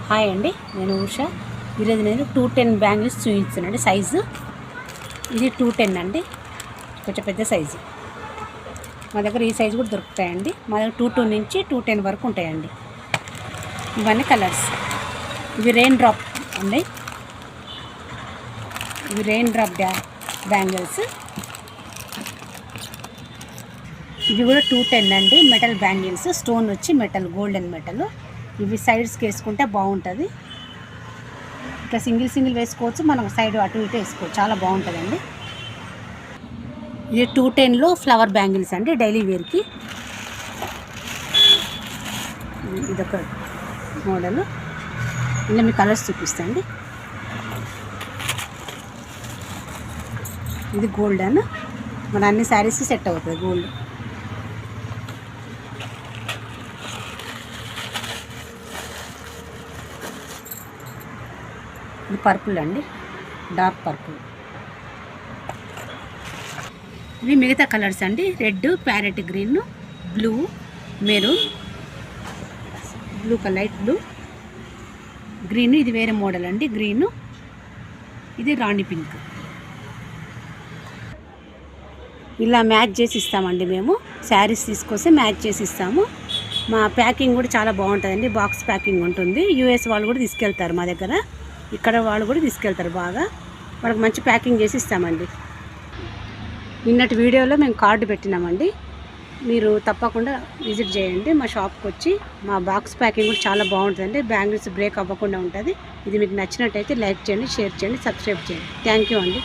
Hi అండి, నేను ఉషా. ఈరోజు నేను 210 బ్యాంగిల్స్ చూపిస్తున్నాండి. సైజు ఇది 210 అండి, కొంచెం పెద్ద సైజు. మా దగ్గర ఈ సైజు కూడా దొరుకుతాయండి. మా దగ్గర 22 నుంచి 210 వరకు ఉంటాయండి. ఇవన్నీ కలర్స్. ఇవి రెయిన్ డ్రాప్ అండి, ఇవి రెయిన్ డ్రాప్ బ్యాంగిల్స్. ఇవి కూడా 210 అండి, మెటల్ బ్యాంగిల్స్. స్టోన్ వచ్చి మెటల్, గోల్డెన్ మెటల్. ఇవి సైడ్స్కి వేసుకుంటే బాగుంటుంది. ఇట్లా సింగిల్ సింగిల్ వేసుకోవచ్చు, మనం సైడ్ అటు ఇటు వేసుకోవచ్చు, చాలా బాగుంటుందండి. ఇది 210లో ఫ్లవర్ బ్యాంగిల్స్ అండి, డైలీ వేర్కి. ఇదొక మోడల్. ఇలా మీ కలర్స్ చూపిస్తాండి. ఇది గోల్డెన్, మన అన్ని శారీస్కి సెట్ అవుతుంది గోల్డ్. ఇది పర్పుల్ అండి, డార్క్ పర్పుల్. ఇవి మిగతా కలర్స్ అండి, red, parrot green, blue, maroon, blue light blue, green. ఇది వేరే మోడల్ అండి, గ్రీన్. ఇది రాణి పింక్. ఇలా మ్యాచ్ చేసి ఇస్తామండి మేము. శారీస్ తీసుకొస్తే మ్యాచ్ చేసి ఇస్తాము. మా ప్యాకింగ్ కూడా చాలా బాగుంటుందండి, బాక్స్ ప్యాకింగ్ ఉంటుంది. యూఎస్ వాళ్ళు కూడా తీసుకెళ్తారు మా దగ్గర, ఇక్కడ వాళ్ళు కూడా తీసుకెళ్తారు. బాగా వాళ్ళకి మంచి ప్యాకింగ్ చేసి ఇస్తామండి. నిన్నటి వీడియోలో మేము కార్డు పెట్టినామండి, మీరు తప్పకుండా విజిట్ చేయండి మా షాప్కి వచ్చి. మా బాక్స్ ప్యాకింగ్ కూడా చాలా బాగుంటుందండి, బ్యాంగిల్స్ బ్రేక్ అవ్వకుండా ఉంటుంది. ఇది మీకు నచ్చినట్టయితే లైక్ చేయండి, షేర్ చేయండి, సబ్స్క్రైబ్ చేయండి. థ్యాంక్ యూ అండి.